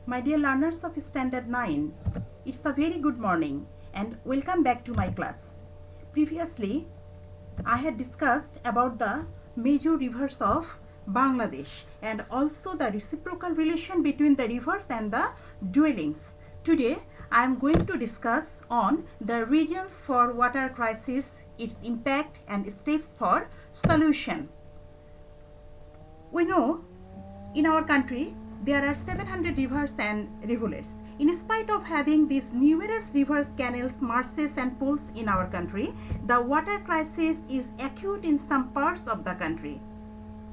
My dear learners of Standard 9, it's a very good morning and welcome back to my class. Previously, I had discussed about the major rivers of Bangladesh and also the reciprocal relation between the rivers and the dwellings. Today, I am going to discuss on the regions for water crisis, its impact and steps for solution. We know in our country there are 700 rivers and rivulets. In spite of having these numerous rivers, canals, marshes and pools in our country, the water crisis is acute in some parts of the country.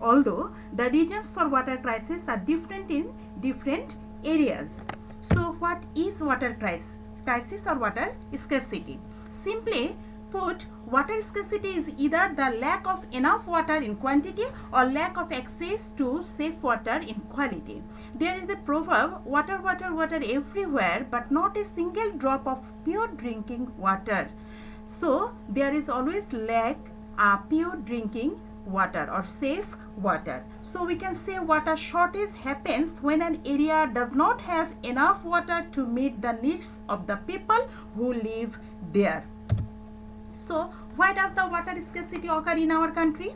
Although the regions for water crisis are different in different areas. So what is water crisis or water scarcity? Simply put, water scarcity is either the lack of enough water in quantity or lack of access to safe water in quality. There is a proverb, water, water, water everywhere, but not a single drop of pure drinking water. So there is always lack of pure drinking water or safe water. So we can say water shortage happens when an area does not have enough water to meet the needs of the people who live there. So why does the water scarcity occur in our country?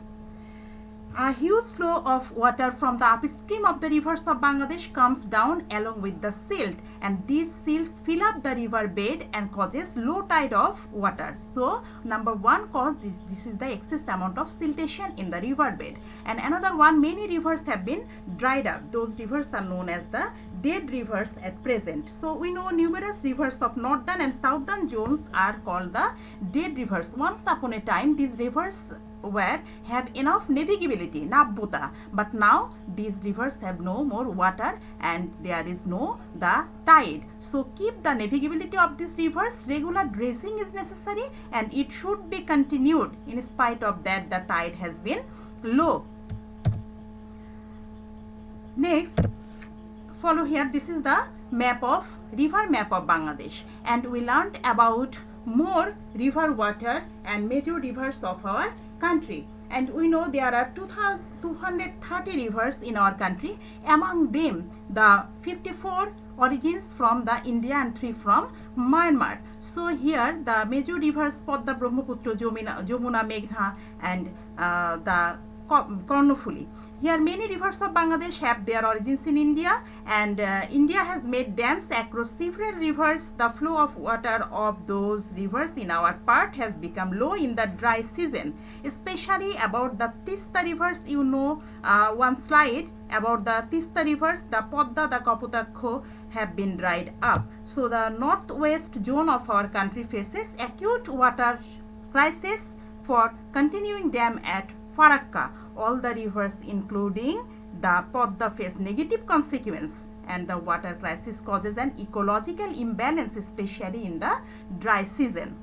A huge flow of water from the upstream of the rivers of Bangladesh comes down along with the silt, and these silts fill up the river bed and causes low tide of water. So number one cause this is the excess amount of siltation in the river bed, and another one, many rivers have been dried up. Those rivers are known as the dead rivers at present. So we know numerous rivers of northern and southern zones are called the dead rivers. Once upon a time these rivers have enough navigability, nabbota, but now these rivers have no more water and there is no the tide. So keep the navigability of these rivers, regular dredging is necessary and it should be continued. In spite of that, the tide has been low. Next, follow here, this is the river map of Bangladesh, and we learned about more river water and major rivers of our country, and we know there are 230 rivers in our country. Among them, the 54 origins from the India and 3 from Myanmar. So here the major rivers Padma, Brahmaputra, Jamuna, Meghna and the Karnofuli. Here many rivers of Bangladesh have their origins in India, and India has made dams across several rivers. The flow of water of those rivers in our part has become low in the dry season, especially about the Tista rivers. You know one slide about the Tista rivers, the Podda, the Kapotakho have been dried up. So the northwest zone of our country faces acute water crisis for continuing dam at Farakka. All the rivers including the Podda face negative consequence, and the water crisis causes an ecological imbalance, especially in the dry season.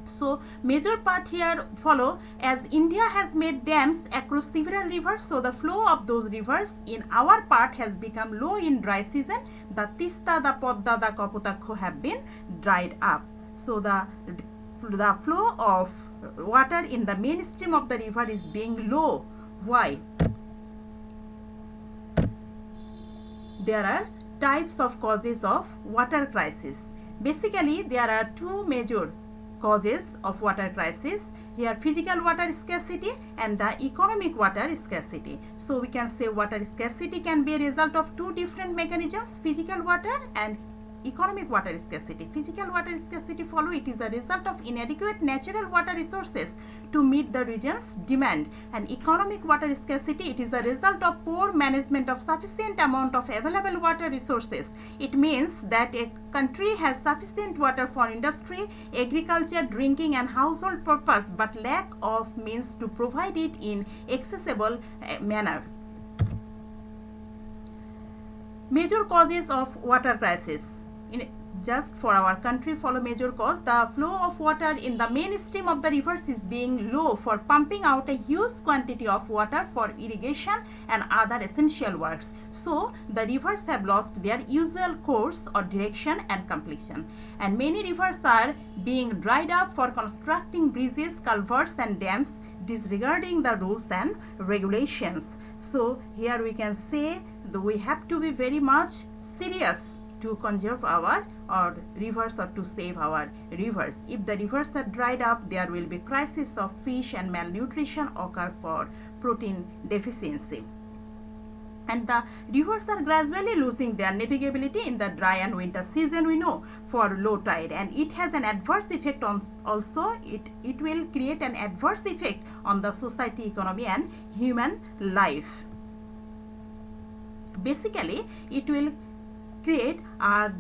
So major part here follow, as India has made dams across several rivers, so the flow of those rivers in our part has become low in dry season. The Tista, the Podda, the Kapotakho have been dried up. So the flow of water in the mainstream of the river is being low. Why? There are types of causes of water crisis. Basically, there are two major causes of water crisis. Here, physical water scarcity and the economic water scarcity. So we can say water scarcity can be a result of two different mechanisms, physical water and economic water scarcity. Physical water scarcity follow, it is a result of inadequate natural water resources to meet the region's demand, and economic water scarcity, it is the result of poor management of sufficient amount of available water resources. It means that a country has sufficient water for industry, agriculture, drinking and household purpose, but lack of means to provide it in accessible manner. Major causes of water crisis. Just for our country, follow major cause. The flow of water in the mainstream of the rivers is being low for pumping out a huge quantity of water for irrigation and other essential works. So the rivers have lost their usual course or direction and completion, and many rivers are being dried up for constructing bridges, culverts and dams, disregarding the rules and regulations. So here we can say that we have to be very much serious to conserve our rivers or to save our rivers. If the rivers are dried up, there will be crisis of fish and malnutrition occur for protein deficiency. And the rivers are gradually losing their navigability in the dry and winter season, we know, for low tide, and it has an adverse effect on also it will create an adverse effect on the society, economy and human life. Basically it will create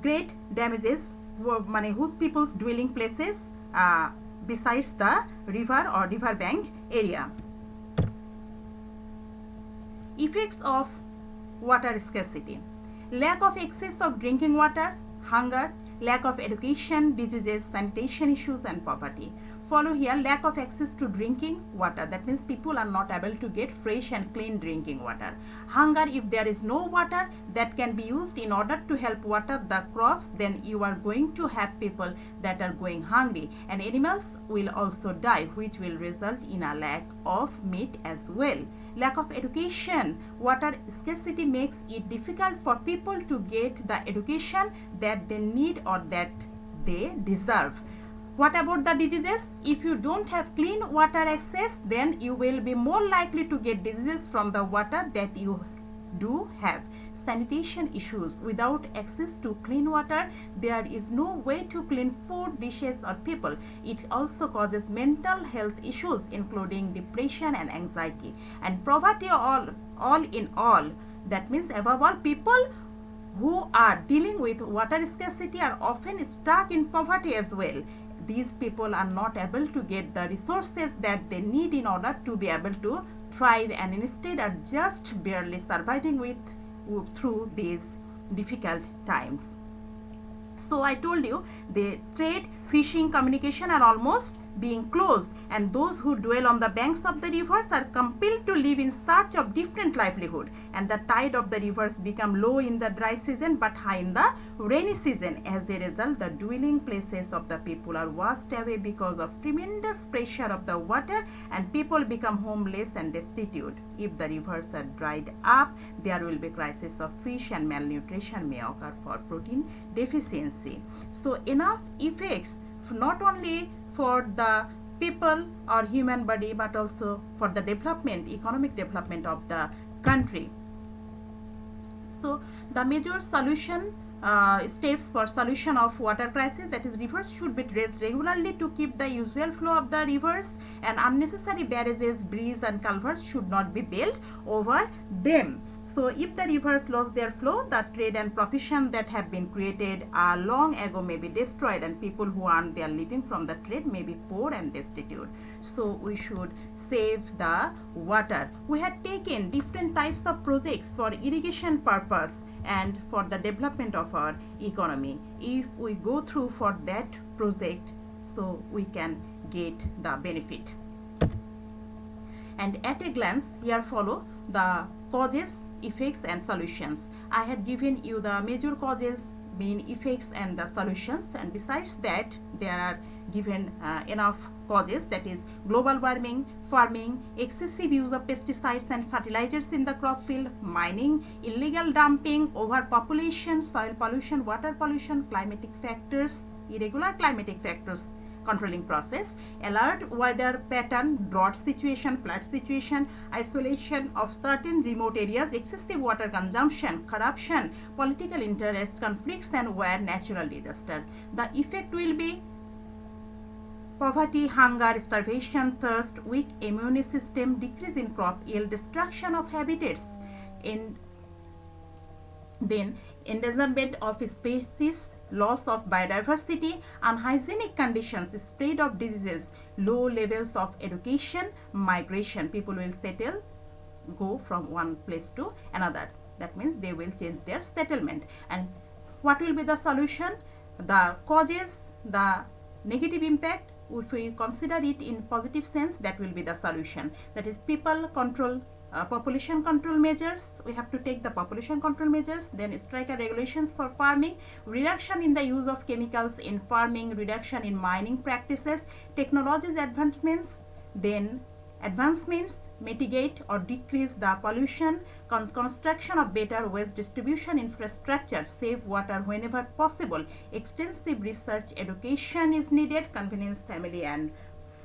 great damages whose people's dwelling places besides the river or river bank area. Effects of water scarcity: lack of access of drinking water, hunger, lack of education, diseases, sanitation issues and poverty. Follow here lack of access to drinking water, that means people are not able to get fresh and clean drinking water. Hunger, if there is no water that can be used in order to help water the crops, then you are going to have people that are going hungry, and animals will also die, which will result in a lack of meat as well. Lack of education: water scarcity makes it difficult for people to get the education that they need or that they deserve. What about the diseases? If you don't have clean water access, then you will be more likely to get diseases from the water that you do have. Sanitation issues: without access to clean water, there is no way to clean food, dishes or people. It also causes mental health issues including depression and anxiety. And poverty, all in all, that means above all, people who are dealing with water scarcity are often stuck in poverty as well. These people are not able to get the resources that they need in order to be able to thrive, and instead are just barely surviving through these difficult times. So I told you the trade, fishing, communication are almost being closed, and those who dwell on the banks of the rivers are compelled to live in search of different livelihood, and the tide of the rivers become low in the dry season but high in the rainy season. As a result, the dwelling places of the people are washed away because of tremendous pressure of the water, and people become homeless and destitute. If the rivers are dried up, there will be crisis of fish and malnutrition may occur for protein deficiency. So enough effects not only for the people or human body but also for the development, economic development of the country. So the major solution steps for solution of water crisis, that is, rivers should be raised regularly to keep the usual flow of the rivers, and unnecessary barrages, bridges and culverts should not be built over them. So if the rivers lose their flow, the trade and profession that have been created long ago may be destroyed, and people who earn their living from the trade may be poor and destitute. So we should save the water. We had taken different types of projects for irrigation purpose and for the development of our economy. If we go through for that project, so we can get the benefit. And at a glance, here follow the causes, effects and solutions. I had given you the major causes, main effects and the solutions, and besides that there are given enough causes, that is global warming, farming, excessive use of pesticides and fertilizers in the crop field, mining, illegal dumping, overpopulation, soil pollution, water pollution, climatic factors, irregular climatic factors controlling process, alert weather pattern, drought situation, flood situation, isolation of certain remote areas, excessive water consumption, corruption, political interest, conflicts and where natural disaster. The effect will be poverty, hunger, starvation, thirst, weak immune system, decrease in crop yield, destruction of habitats, and then endangerment of species, loss of biodiversity, unhygienic conditions, spread of diseases, low levels of education, migration. People will settle, go from one place to another. That means they will change their settlement. And what will be the solution? The causes, the negative impact, if we consider it in positive sense, that will be the solution. That is people control, population control measures. We have to take the population control measures, then strike regulations for farming, reduction in the use of chemicals in farming, reduction in mining practices, technologies advancements, then Advancements mitigate or decrease the pollution. Construction of better waste distribution infrastructure save water whenever possible. Extensive research education is needed. Convenience family and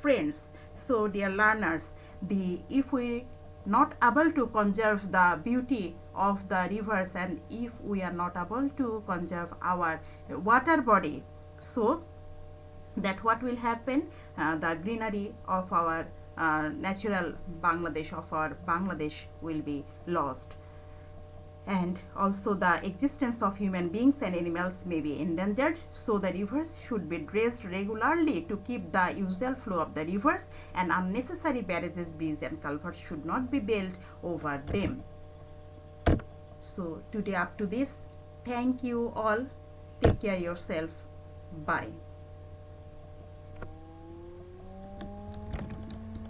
friends. So dear learners, if we not able to conserve the beauty of the rivers, and if we are not able to conserve our water body, so that what will happen, the greenery of our natural Bangladesh, of our Bangladesh, will be lost, and also the existence of human beings and animals may be endangered. So the rivers should be dredged regularly to keep the usual flow of the rivers, and unnecessary barrages, bridges and culverts should not be built over them. So today up to this. Thank you all. Take care yourself. Bye.